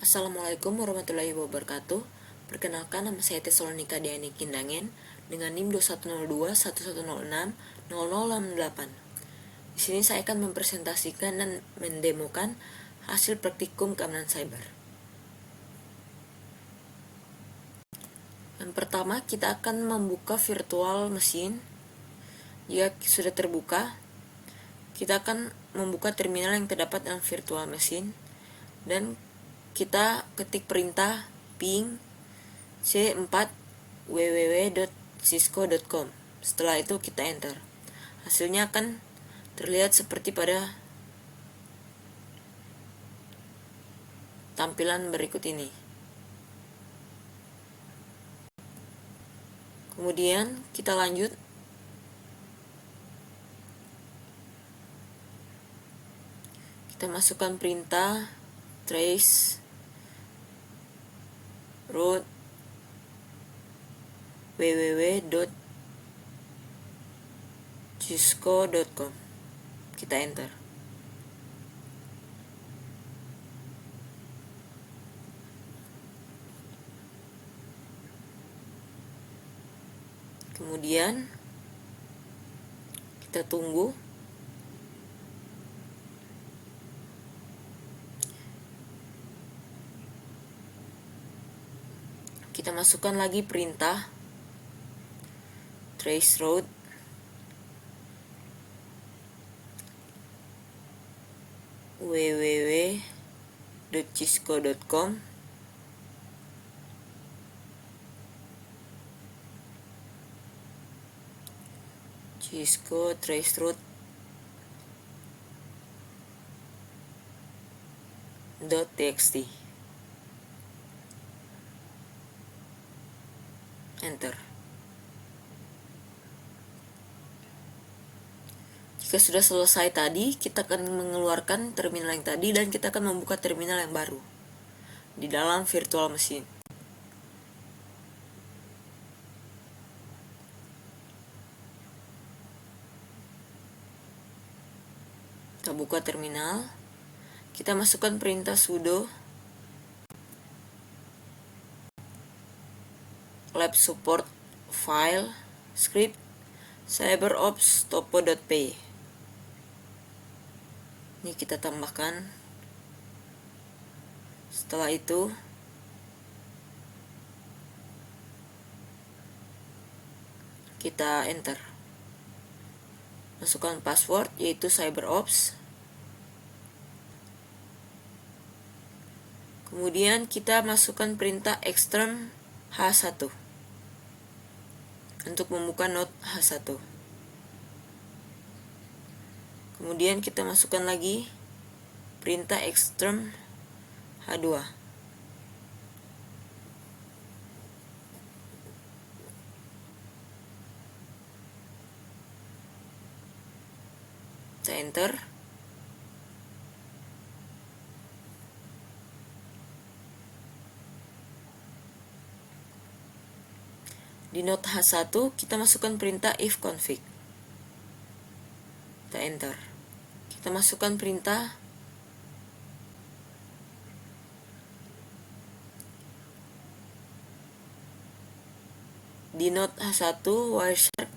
Assalamualaikum warahmatullahi wabarakatuh. Perkenalkan, nama saya Tesalonika Diani Kindangen dengan NIM 210211060068. Di sini saya akan mempresentasikan dan mendemokan hasil praktikum keamanan cyber. Yang pertama, kita akan membuka virtual machine. Jika sudah terbuka, kita akan membuka terminal yang terdapat dalam virtual machine dan kita ketik perintah ping c4 www.cisco.com. Setelah itu kita enter. Hasilnya akan terlihat seperti pada tampilan berikut ini. Kemudian kita lanjut. Kita masukkan perintah trace root www.cisco.com. Kita enter. Kemudian kita tunggu. Kita masukkan lagi perintah trace root www.cisco.com. Cisco trace root .txt. Enter. Jika sudah selesai tadi, kita akan mengeluarkan terminal yang tadi dan kita akan membuka terminal yang baru di dalam virtual machine. Kita buka terminal. Kita masukkan perintah sudo lab support file script cyberops topo.py. Ini kita tambahkan. Setelah itu kita enter. Masukkan password yaitu cyberops. Kemudian kita masukkan perintah extern H1 untuk membuka node H1. Kemudian kita masukkan lagi perintah extern H2. Kita enter. Di node H1 kita masukkan perintah ifconfig. Kita enter. Kita masukkan perintah di node H1 wireshark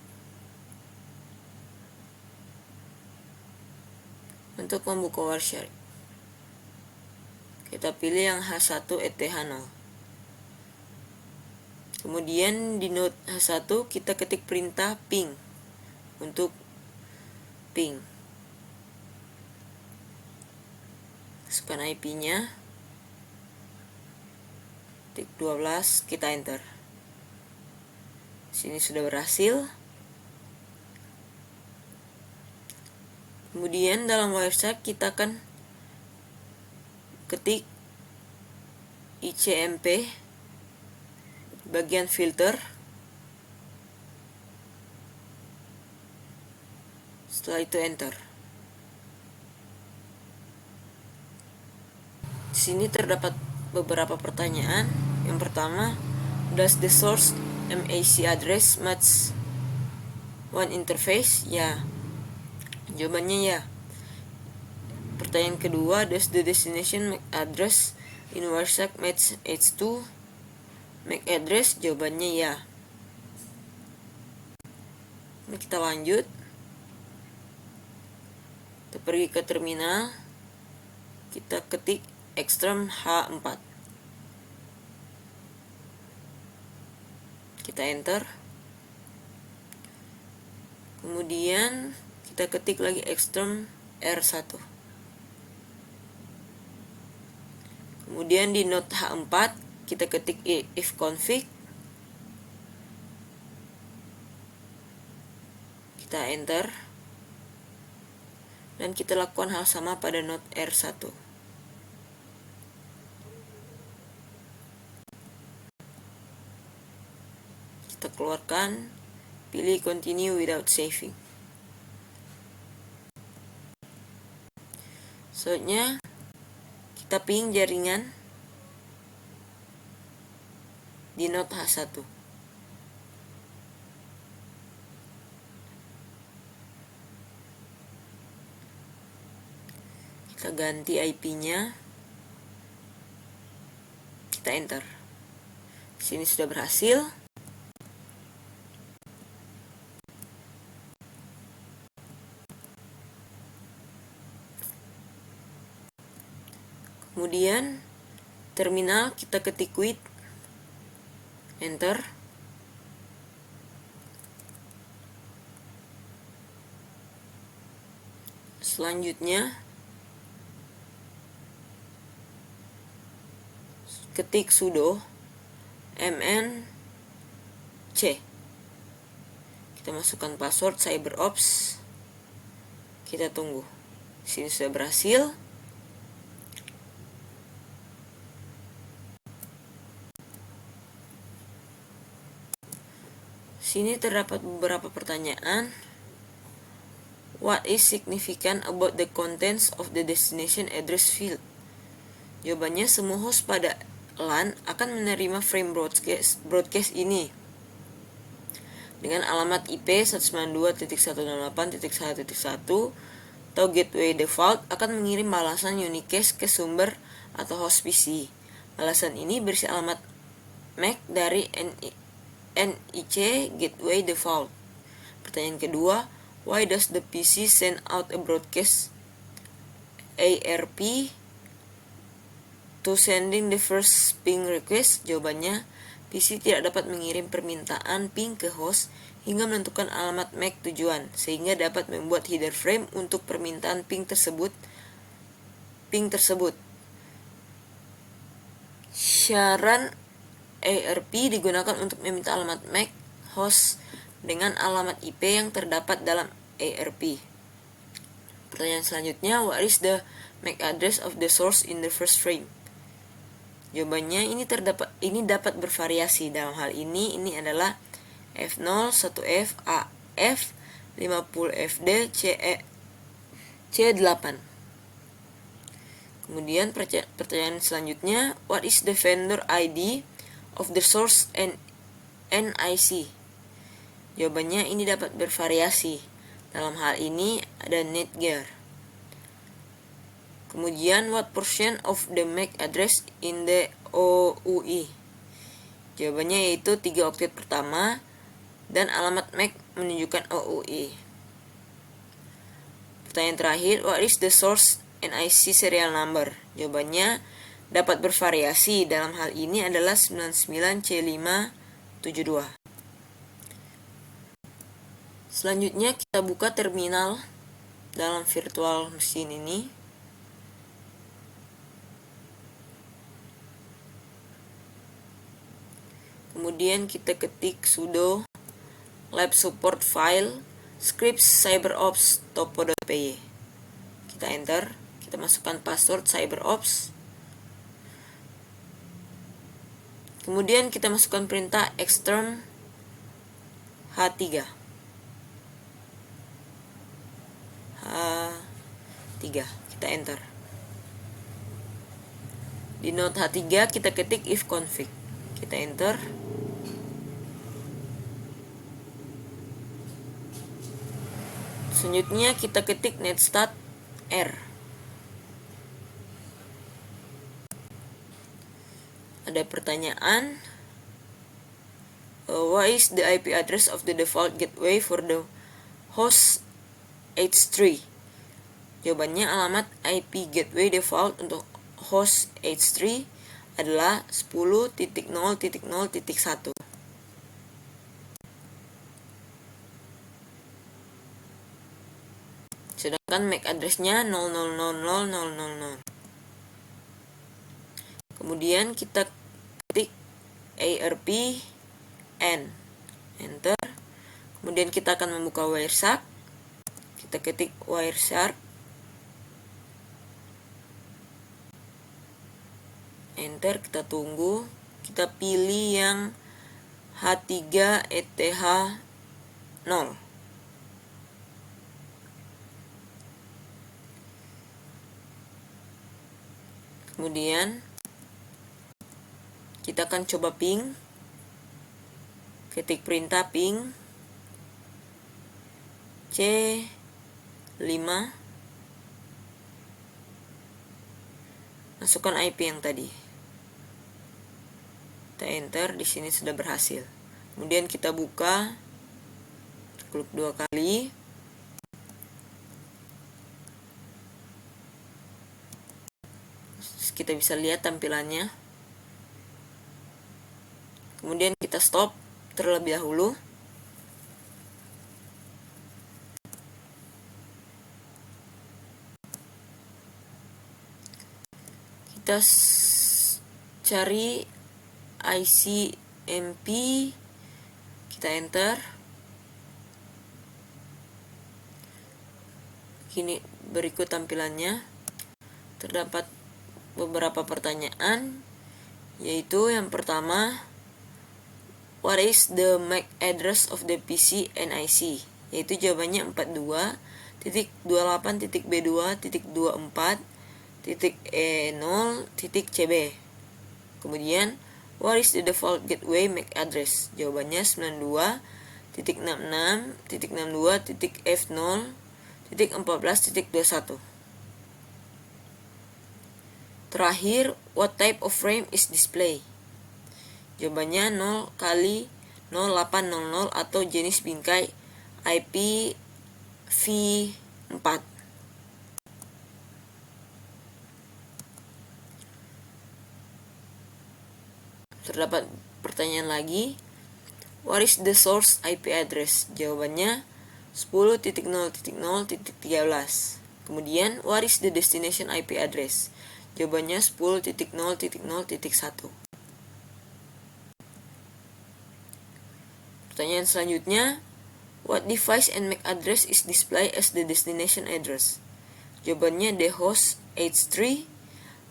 untuk membuka wireshark. Kita pilih yang H1 ETH0. Kemudian di node H1 kita ketik perintah ping untuk ping. Masukkan IP-nya. 12, kita enter. Sini sudah berhasil. Kemudian dalam wireshark kita akan ketik ICMP bagian filter. Setelah itu enter. Di sini terdapat beberapa pertanyaan. Yang pertama, does the source MAC address match one interface? Ya. Jawabannya ya. Pertanyaan kedua, does the destination MAC address Universal match H2 MAC address, jawabannya ya. Ini kita lanjut. Kita pergi ke terminal. Kita ketik Extreme H4. Kita enter. Kemudian kita ketik lagi Extreme R1. Kemudian di node H4 kita ketik if config. Kita enter. Dan kita lakukan hal sama pada node R1. Kita keluarkan, pilih continue without saving. Selanjutnya kita ping jaringan di node H1. Kita ganti IP-nya. Kita enter. Di sini sudah berhasil. Kemudian terminal kita ketik quit, enter. Selanjutnya ketik sudo mn c. Kita masukkan password CyberOps. Kita tunggu. Di sini sudah berhasil. Sini terdapat beberapa pertanyaan. What is significant about the contents of the destination address field? Jawabannya, semua host pada LAN akan menerima frame broadcast ini dengan alamat IP 192.168.1.1 atau gateway default akan mengirim balasan unicast ke sumber atau host PC. Balasan ini berisi alamat MAC dari NIC gateway default. Pertanyaan kedua, why does the PC send out a broadcast ARP to sending the first ping request? Jawabannya, PC tidak dapat mengirim permintaan ping ke host hingga menentukan alamat MAC tujuan, sehingga dapat membuat header frame untuk permintaan ping tersebut. Syarat ARP digunakan untuk meminta alamat MAC host dengan alamat IP yang terdapat dalam ARP. Pertanyaan selanjutnya, what is the MAC address of the source in the first frame? Jawabannya, ini dapat bervariasi. Dalam hal ini adalah F0, 1F, AF, 50FD, C8. Kemudian pertanyaan selanjutnya, what is the vendor ID of the source and NIC? Jawabannya, ini dapat bervariasi. Dalam hal ini ada Netgear. Kemudian, what portion of the MAC address in the OUI? Jawabannya yaitu 3 oktet pertama dan alamat MAC menunjukkan OUI. Pertanyaan terakhir, what is the source NIC serial number? Jawabannya dapat bervariasi. Dalam hal ini adalah 99C572. Selanjutnya kita buka terminal dalam virtual machine ini. Kemudian kita ketik sudo lab support file scripts cyberops topo.py. Kita enter, kita masukkan password cyberops. Kemudian kita masukkan perintah extern H3. Kita enter. Di node H3 kita ketik if config. Kita enter. Selanjutnya kita ketik netstat R. ada pertanyaan, what is the IP address of the default gateway for the host H3? Jawabannya, alamat IP gateway default untuk host H3 adalah 10.0.0.1. Sedangkan MAC address-nya 000000. Kemudian kita ketik ARP N, enter. Kemudian kita akan membuka Wireshark. Kita ketik Wireshark, enter, kita tunggu. Kita pilih yang H3ETH0. Kemudian kita akan coba ping. Ketik perintah ping C5, masukkan IP yang tadi. Kita enter, di sini sudah berhasil. Kemudian kita buka, klik 2 kali. Kita bisa lihat tampilannya. Kemudian kita stop terlebih dahulu. Kita cari ICMP, kita enter. Kini berikut tampilannya. Terdapat beberapa pertanyaan, yaitu yang pertama, what is the MAC address of the PC and IC? Yaitu jawabannya 42.2.24.E0.CB. Kemudian, what is the default gateway MAC address? Jawabannya 92.66.62.F0.14.21. Terakhir, what type of frame is display? Jawabannya 0x0800 atau jenis bingkai IPv4. Terdapat pertanyaan lagi, what is the source IP address? Jawabannya 10.0.0.13. Kemudian, what is the destination IP address? Jawabannya 10.0.0.1. Pertanyaan selanjutnya, what device and MAC address is displayed as the destination address? Jawabannya the host H3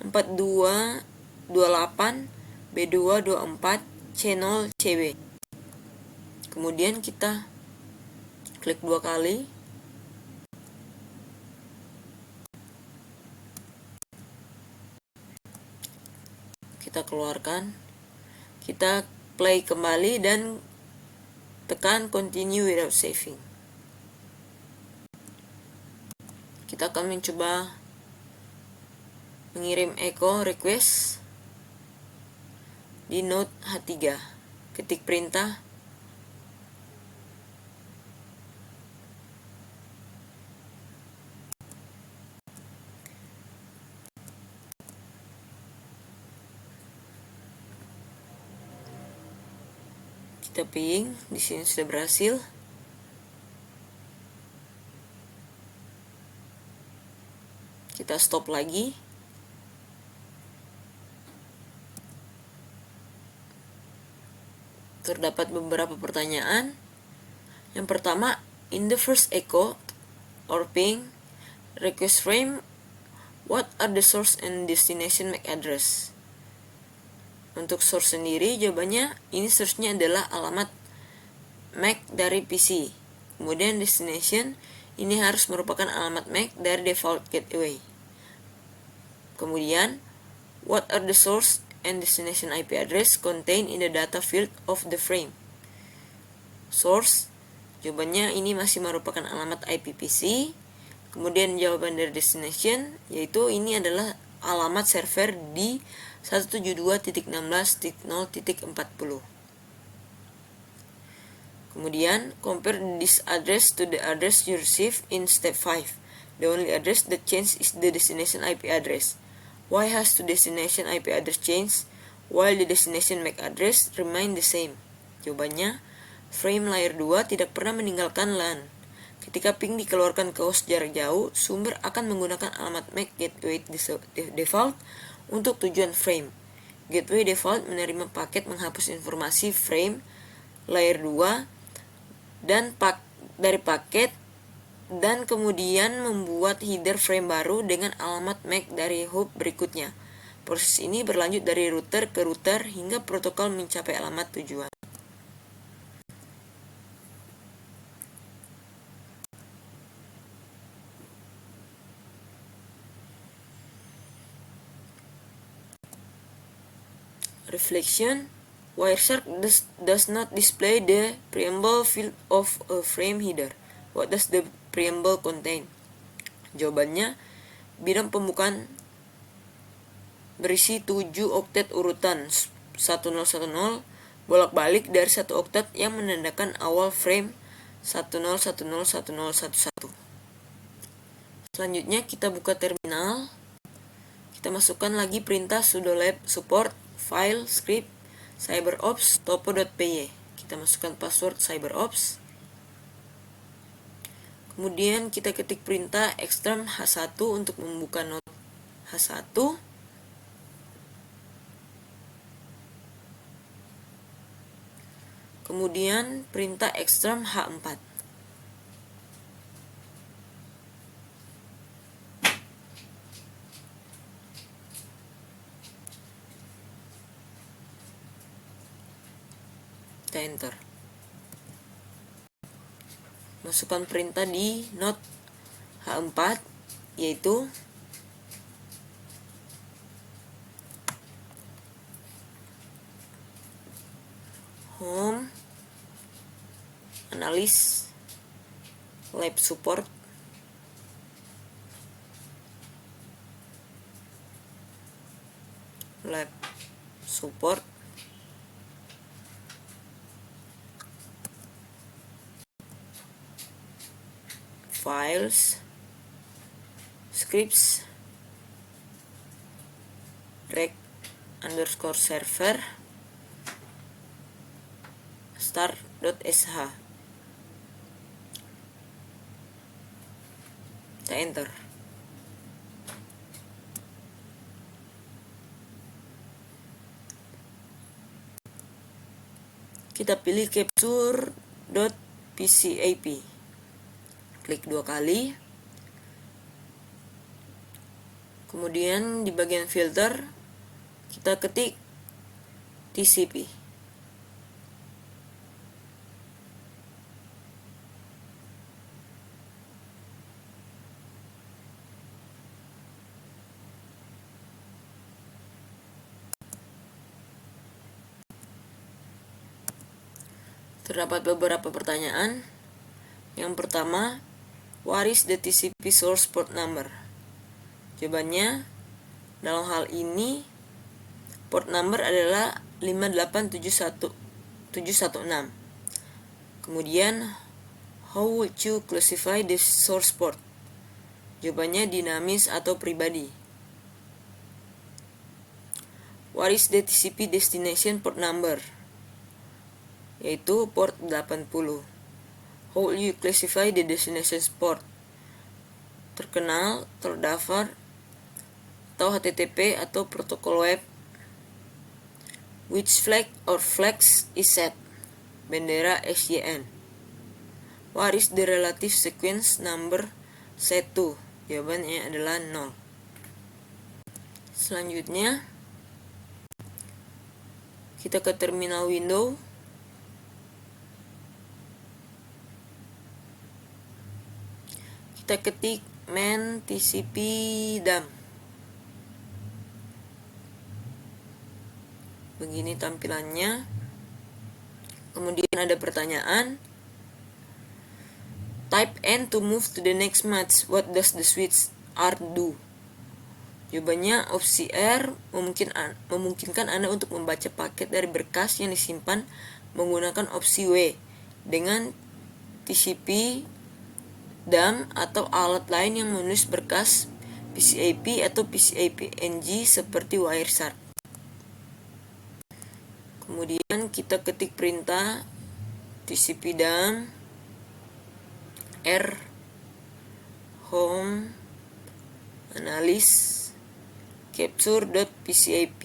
4228B224C0CB. Kemudian kita klik 2 kali. Kita keluarkan, kita play kembali dan tekan continue without saving. Kita akan mencoba mengirim echo request di node H3. Ketik perintah kita ping, di sini sudah berhasil. Kita stop lagi. Terdapat beberapa pertanyaan. Yang pertama, in the first echo or ping request frame, what are the source and destination MAC address? Untuk source sendiri, jawabannya ini source-nya adalah alamat MAC dari PC. Kemudian destination ini harus merupakan alamat MAC dari default gateway. Kemudian, what are the source and destination IP address contained in the data field of the frame? Source, jawabannya ini masih merupakan alamat IP PC. Kemudian jawaban dari destination, yaitu ini adalah alamat server di 172.16.0.40. Kemudian, compare this address to the address you received in step 5. The only address that changed is the destination IP address. Why has the destination IP address changed, while the destination MAC address remain the same? Jawabannya, frame layer 2 tidak pernah meninggalkan LAN. Ketika ping dikeluarkan ke host jarak jauh, sumber akan menggunakan alamat MAC gateway default untuk tujuan frame. Gateway default menerima paket menghapus informasi frame layer 2 dari paket dan kemudian membuat header frame baru dengan alamat MAC dari hub berikutnya. Proses ini berlanjut dari router ke router hingga protokol mencapai alamat tujuan. Reflection. Wireshark does not display the preamble field of a frame header. What does the preamble contain? Jawabannya, bidang pembukaan berisi 7 oktet urutan 1010 bolak-balik dari 1 oktet yang menandakan awal frame 10101011. Selanjutnya kita buka terminal. Kita masukkan lagi perintah sudo lab support file script cyberops topo.py. Kita masukkan password cyberops. Kemudian kita ketik perintah extern h1 untuk membuka node h1. Kemudian perintah extern h4. Kita enter. Masukkan perintah di node H4 yaitu home analyst lab support files scripts rec_server start.sh. Kita enter. Kita pilih capture.pcap. Klik 2 kali. Kemudian di bagian filter kita ketik TCP. Terdapat beberapa pertanyaan. Yang pertama, what is the TCP source port number? Jawabannya, dalam hal ini port number adalah 5871716. Kemudian, how would you classify the source port? Jawabannya dinamis atau pribadi. What is the TCP destination port number? Yaitu port 80. How will you classify the destination port? Terkenal, terdaftar, atau HTTP atau protokol web. Which flag or flags is set? Bendera SYN. What is the relative sequence number set to? Jawabannya adalah 0. Selanjutnya, kita ke terminal window. Kita ketik man TCP dump. Begini tampilannya. Kemudian ada pertanyaan. Type N to move to the next match. What does the switch R do? Jawabannya opsi R, memungkinkan Anda untuk membaca paket dari berkas yang disimpan menggunakan opsi W dengan TCP, DAM, atau alat lain yang menulis berkas PCAP atau PCAP-NG seperti Wireshark. Kemudian kita ketik perintah TCP DAM R home analysis capture.pcap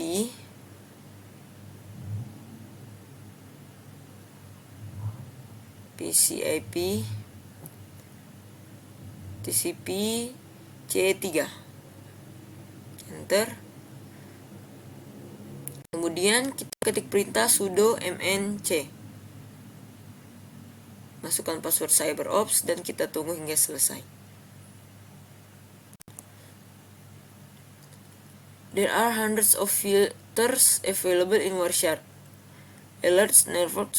TCP C3, enter. Kemudian kita ketik perintah sudo mnc, masukkan password CyberOps dan kita tunggu hingga selesai. There are hundreds of filters available in Wireshark. A large network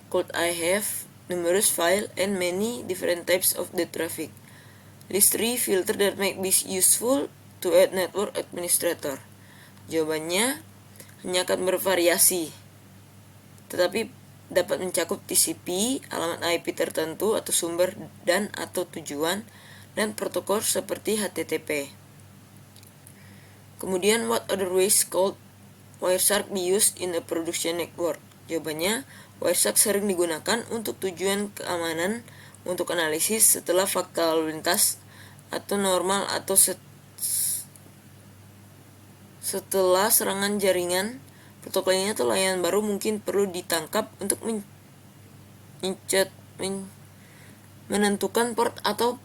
could I have numerous files and many different types of the traffic. List 3 filters that might be useful to a network administrator. Jawabannya hanya akan bervariasi, tetapi dapat mencakup TCP, alamat IP tertentu atau sumber dan atau tujuan, dan protokol seperti HTTP. Kemudian, what other ways could Wireshark be used in a production network? Jawabannya, Wireshark sering digunakan untuk tujuan keamanan untuk analisis setelah fakta lalu lintas atau normal atau setelah serangan jaringan. Protokolnya atau layanan baru mungkin perlu ditangkap untuk menentukan port atau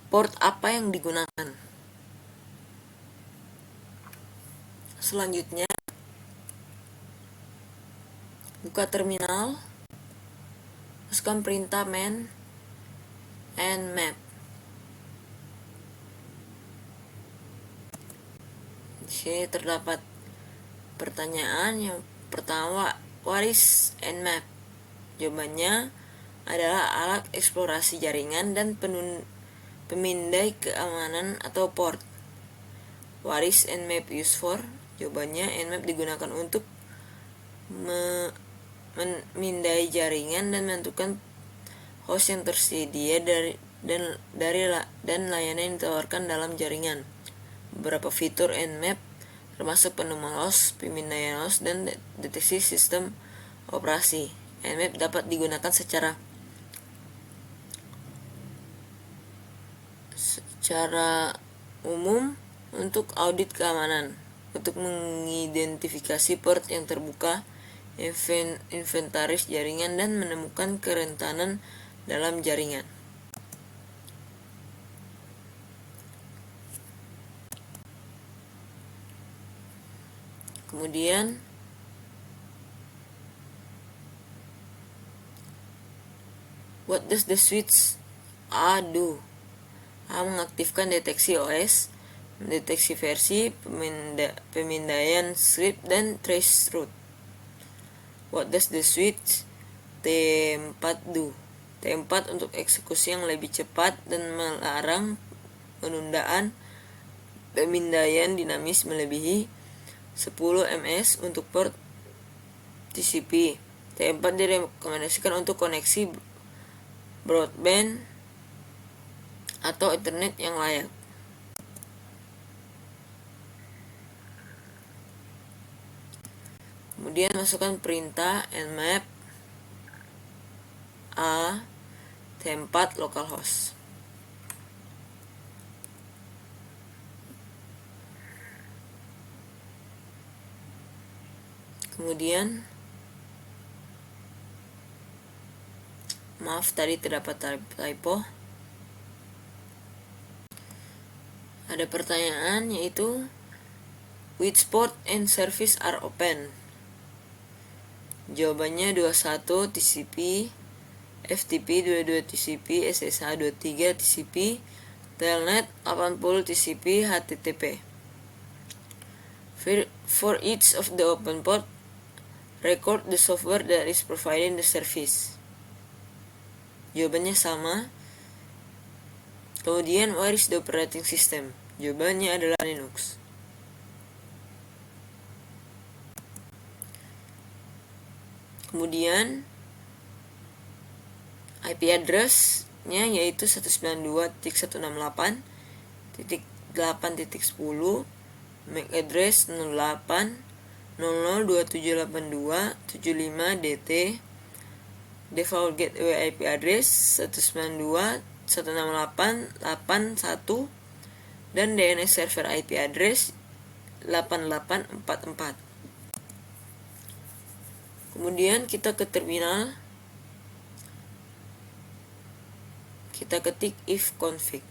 port apa yang digunakan. Selanjutnya, buka terminal, masukkan perintah man and map. Di sini terdapat pertanyaan. Yang pertama, what is Nmap? Jawabannya adalah alat eksplorasi jaringan dan pemindai keamanan atau port. What is Nmap used for? Jawabannya, Nmap digunakan untuk memindai jaringan dan menentukan host yang tersedia dan layanan yang ditawarkan dalam jaringan. Beberapa fitur Nmap termasuk penemuan host, pemindaian host, dan deteksi sistem operasi. Nmap dapat digunakan secara umum untuk audit keamanan, untuk mengidentifikasi port yang terbuka, inventaris jaringan, dan menemukan kerentanan dalam jaringan. Kemudian, what does the switch A do? A mengaktifkan deteksi OS, mendeteksi versi, pemindaian script, dan trace route. What does the switch T4 do? T4 untuk eksekusi yang lebih cepat dan melarang penundaan pemindaian dinamis melebihi 10 ms untuk port TCP. T4 direkomendasikan untuk koneksi broadband atau Ethernet yang layak. Kemudian masukkan perintah nmap a T4 localhost. Kemudian, maaf tadi terdapat typo. Ada pertanyaan yaitu which port and service are open? Jawabannya 21 TCP, FTP 22 TCP, SSH 23 TCP, Telnet 80 TCP, HTTP. For each of the open port, record the software that is providing the service. Jawabannya sama. Kemudian, where is the operating system? Jawabannya adalah Linux. Kemudian IP address-nya yaitu 192.168.8.10, MAC address 08.002782.75 default gateway IP address 192.168.81 dan DNS server IP address 8844. Kemudian kita ke terminal, kita ketik ifconfig.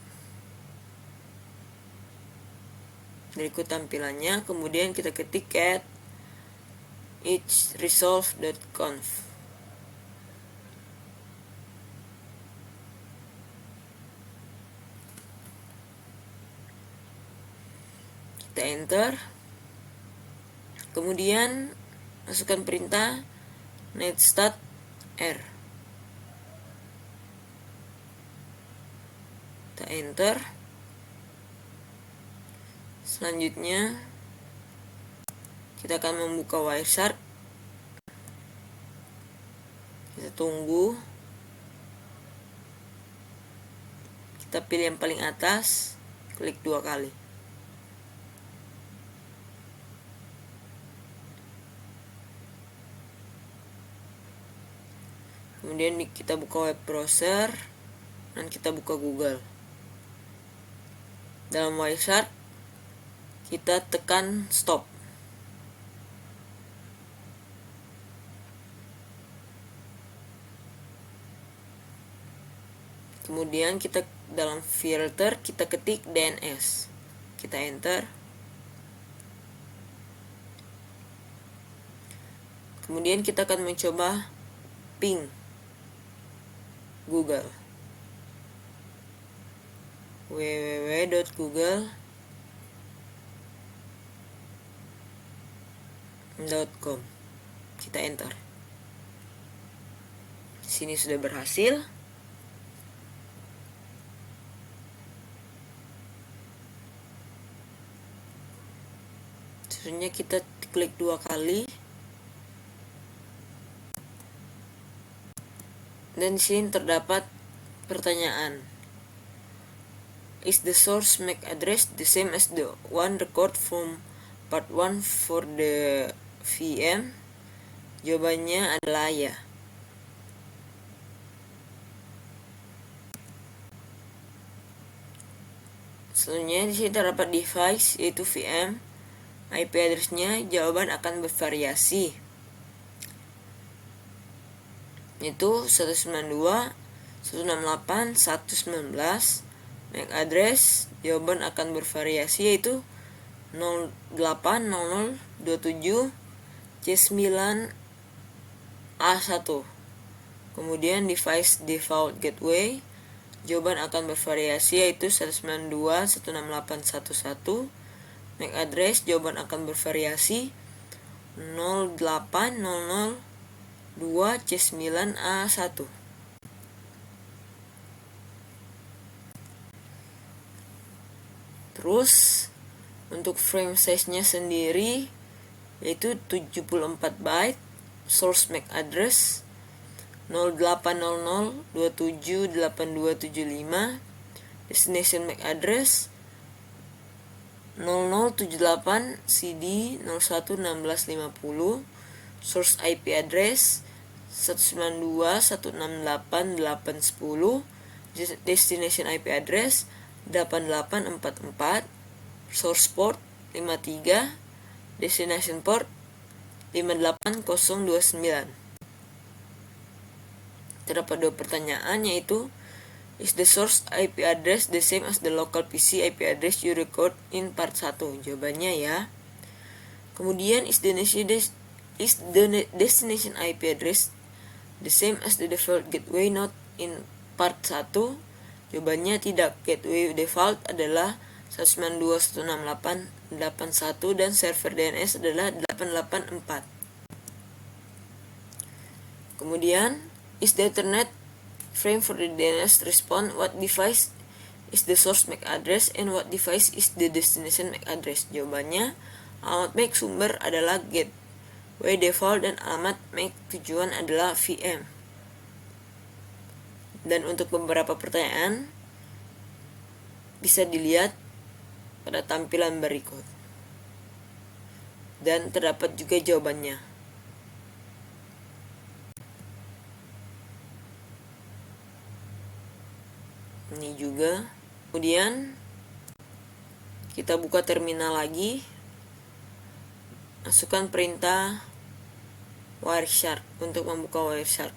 Berikut tampilannya. Kemudian kita ketik cat resolve.conf. Kita enter. Kemudian masukkan perintah netstart r. Kita enter. Selanjutnya kita akan membuka Wireshark. Kita tunggu. Kita pilih yang paling atas, klik 2 kali. Kemudian kita buka web browser dan kita buka Google. Dalam Wireshark kita tekan stop. Kemudian kita dalam filter kita ketik DNS. Kita enter. Kemudian kita akan mencoba ping Google. www.google.com. Kita enter. Sini sudah berhasil. Selanjutnya kita klik 2 kali. Dan di sini terdapat pertanyaan. Is the source MAC address the same as the one record from part 1 for the VM? Jawabannya adalah ya. Selanjutnya di sini terdapat device yaitu VM. IP address-nya jawaban akan bervariasi. Itu 192.168.119. MAC address jawaban akan bervariasi yaitu 08.0027.C9A1. Kemudian device default gateway jawaban akan bervariasi yaitu 192.168.11. MAC address jawaban akan bervariasi 08.0002.C9A1. Terus untuk frame size-nya sendiri yaitu 74 byte, source MAC address 0800278275, destination MAC address 0078 CD 011650, source IP address 192.168.8.10, destination IP address 8844, source port 53, destination port 58029. Terdapat 2 pertanyaan yaitu is the source IP address the same as the local PC IP address you record in part 1? Jawabannya ya. Kemudian is the destination IP address the same as the default gateway not in part 1? Jawabannya tidak. Gateway default adalah 192.168.81 dan server DNS adalah 884. Kemudian is the Ethernet frame for the DNS response what device is the source MAC address and what device is the destination MAC address? Jawabannya, alamat MAC sumber adalah gateway default dan alamat MAC tujuan adalah VM. Dan untuk beberapa pertanyaan bisa dilihat pada tampilan berikut. Dan terdapat juga jawabannya. Ini juga. Kemudian kita buka terminal lagi. Masukkan perintah Wireshark untuk membuka Wireshark.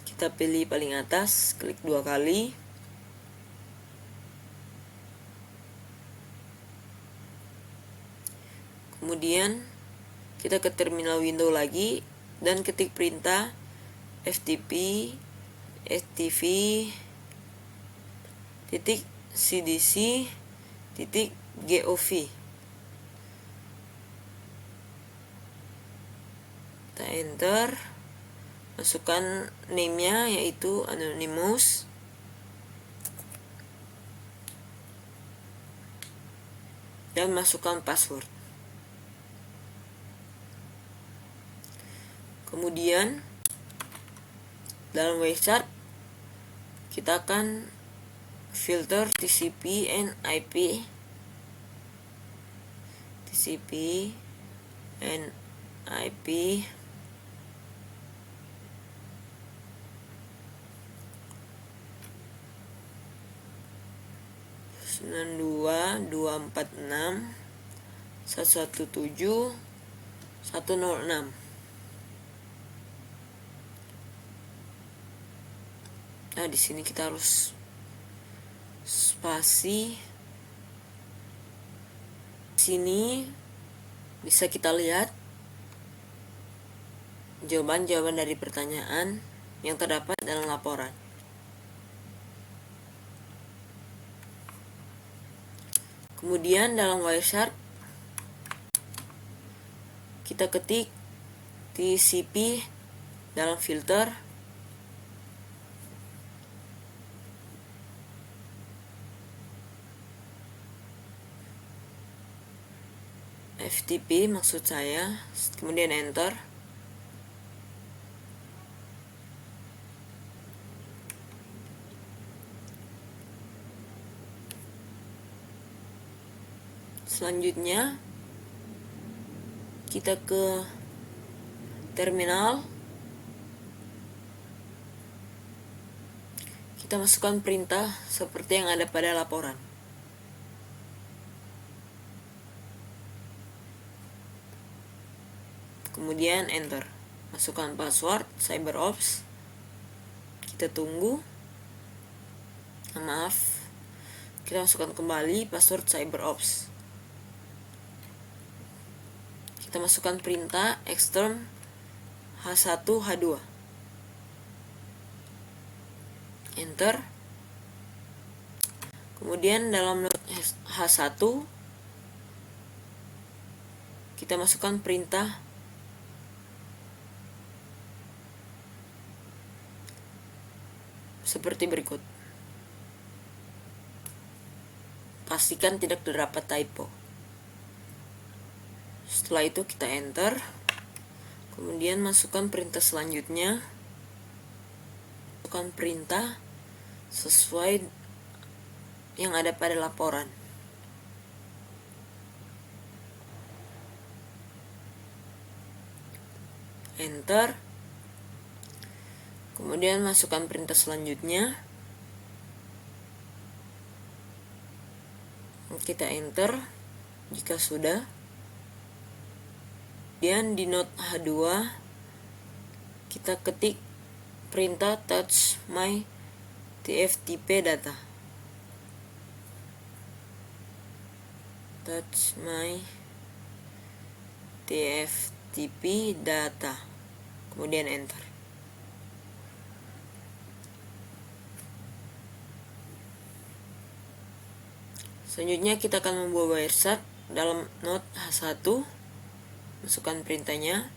Kita pilih paling atas, klik 2 kali. Kemudian kita ke terminal window lagi dan ketik perintah ftp cdc.gov. Kita enter, masukkan name-nya yaitu Anonymous. Dan masukkan password. Kemudian dalam Wireshark kita akan filter TCP and IP. TCP and IP. Sembilan dua 246 117 106. Nah, di sini kita harus spasi. Sini bisa kita lihat jawaban-jawaban dari pertanyaan yang terdapat dalam laporan. Kemudian dalam Wireshark kita ketik TCP dalam filter. FTP maksud saya, kemudian enter. Selanjutnya kita ke terminal. Kita masukkan perintah seperti yang ada pada laporan. Kemudian enter. Masukkan password CyberOps. Kita tunggu. Maaf. Kita masukkan kembali password CyberOps. Kita masukkan perintah extern H1 H2. Enter. Kemudian dalam H1 kita masukkan perintah seperti berikut. Pastikan tidak terdapat typo. Setelah itu kita enter. Kemudian masukkan perintah selanjutnya. Masukkan perintah sesuai yang ada pada laporan. Enter. Kemudian masukkan perintah selanjutnya. Kita enter jika sudah. Kemudian di node H2 kita ketik perintah touch my TFTP data. Touch my TFTP data. Kemudian enter. Selanjutnya kita akan membuat Wireshark dalam node H1. Masukkan perintahnya.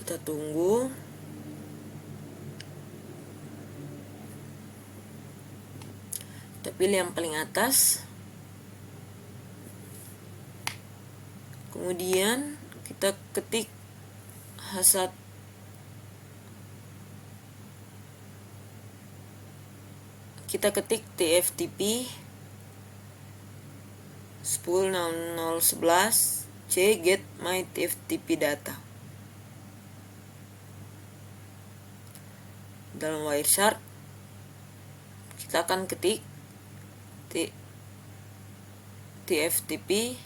Kita tunggu. Kita pilih yang paling atas. Kemudian kita ketik hasad TFTP 10.00.11 C get my TFTP data. Dalam Wireshark kita akan ketik TFTP.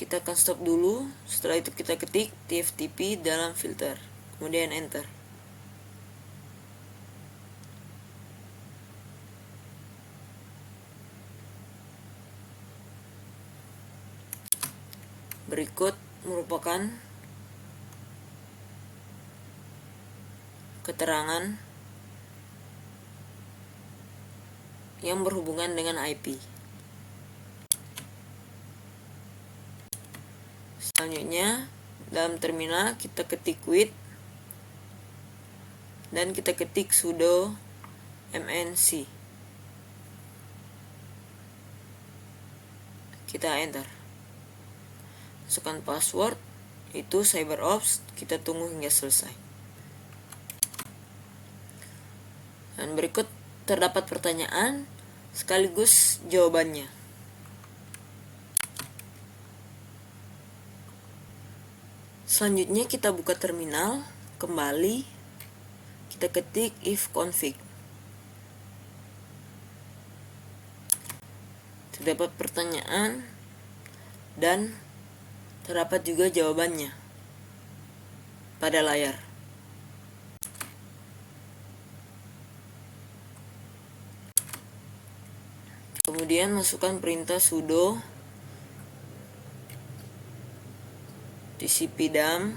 Kita akan stop dulu. Setelah itu kita ketik TFTP dalam filter, kemudian enter. Berikut merupakan keterangan yang berhubungan dengan IP. Selanjutnya, dalam terminal kita ketik quit dan kita ketik sudo mnc. Kita enter. Masukkan password, itu CyberOps, kita tunggu hingga selesai. Dan berikut terdapat pertanyaan sekaligus jawabannya. Selanjutnya kita buka terminal, kembali, kita ketik ifconfig. Terdapat pertanyaan dan terdapat juga jawabannya pada layar. Kemudian masukkan perintah sudo tcpdump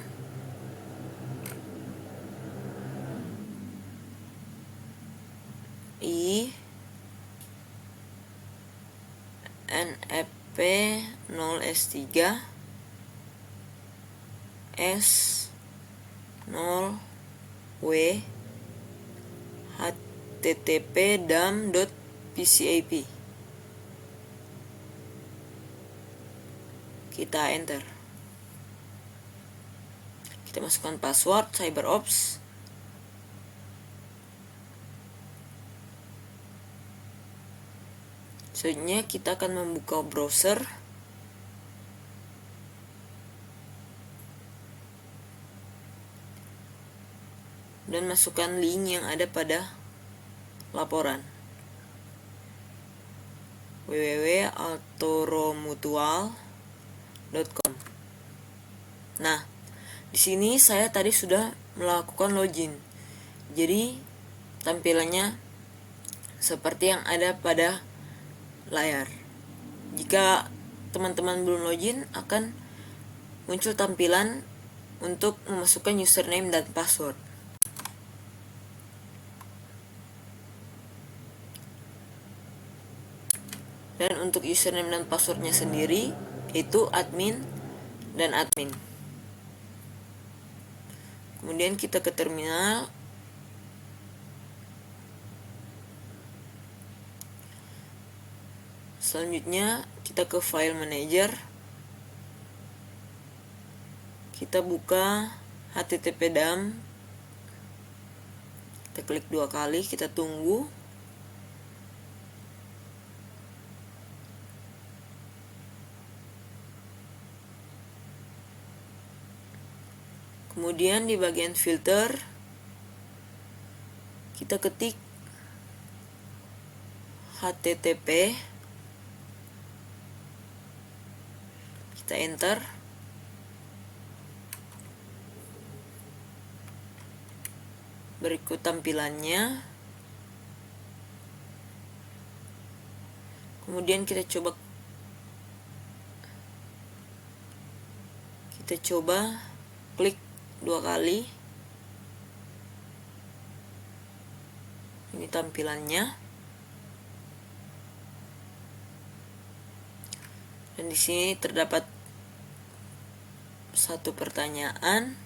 i nfp 0s3 s0 w http dump.pcap. Kita enter. Kita masukkan password CyberOps. Selanjutnya kita akan membuka browser. Dan masukkan link yang ada pada laporan www.altoromutual.com. Nah, di sini saya tadi sudah melakukan login. Jadi tampilannya seperti yang ada pada layar. Jika teman-teman belum login, akan muncul tampilan untuk memasukkan username dan password. Dan untuk username dan passwordnya sendiri itu admin dan admin. Kemudian kita ke terminal. Selanjutnya kita ke file manager. Kita buka http dump. Kita klik 2 kali, kita tunggu. Kemudian di bagian filter kita ketik http, kita enter. Berikut tampilannya. Kemudian kita coba klik 2 kali. Ini tampilannya. Dan di sini terdapat satu pertanyaan.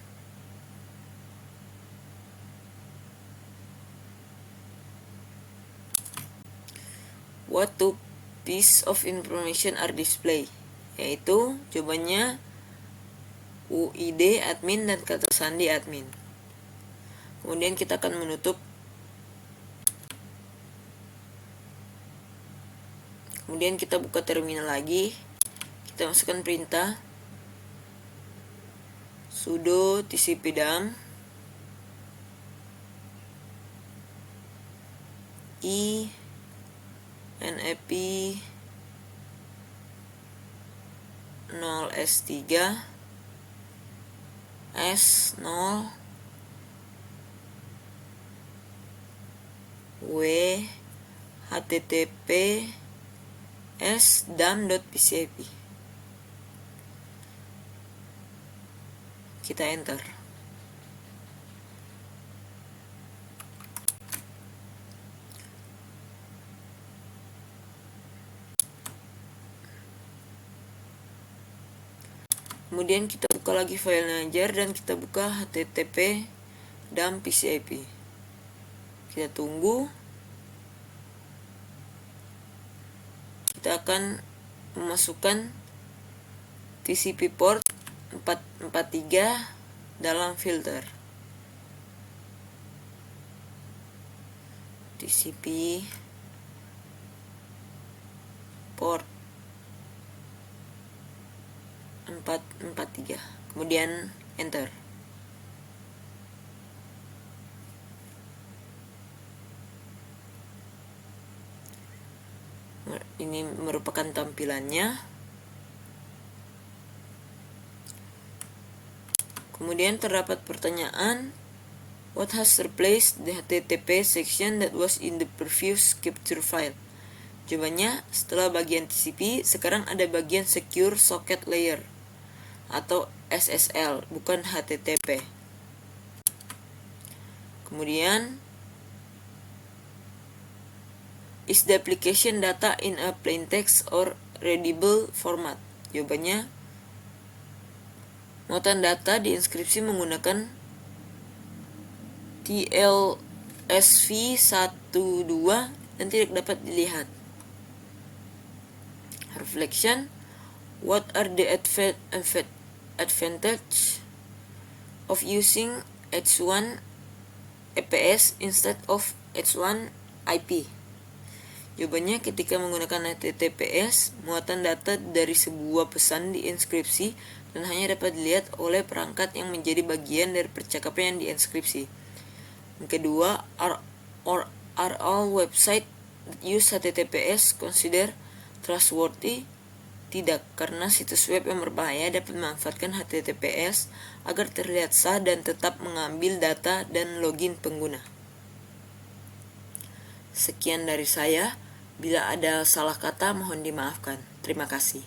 What two piece of information are displayed? Yaitu jawabannya UID admin dan kata sandi admin. Kemudian kita akan menutup. Kemudian kita buka terminal lagi. Kita masukkan perintah sudo tcpdump inap 0s3 s0 w http s-dump.pcap. Kita enter. Kemudian kita buka lagi file manager dan kita buka http dump pcap. Kita tunggu. Kita akan memasukkan TCP port 443 dalam filter. TCP port 443. Kemudian enter. Ini merupakan tampilannya. Kemudian terdapat pertanyaan, what has replaced the HTTP section that was in the previous capture file? Jawabannya, setelah bagian TCP, sekarang ada bagian Secure Socket Layer atau SSL, bukan HTTP. Kemudian, is the application data in a plain text or readable format? Jawabannya, muatan data diinskripsi menggunakan TLSV12 dan tidak dapat dilihat. Reflection, what are the advantage of using H1 EPS instead of H1 IP? Jawabannya, ketika menggunakan HTTPS, muatan data dari sebuah pesan diinskripsi dan hanya dapat dilihat oleh perangkat yang menjadi bagian dari percakapan yang diinskripsi. Yang kedua, are all website that use HTTPS considered trustworthy? Tidak, karena situs web yang berbahaya dapat memanfaatkan HTTPS agar terlihat sah dan tetap mengambil data dan login pengguna. Sekian dari saya. Bila ada salah kata, mohon dimaafkan. Terima kasih.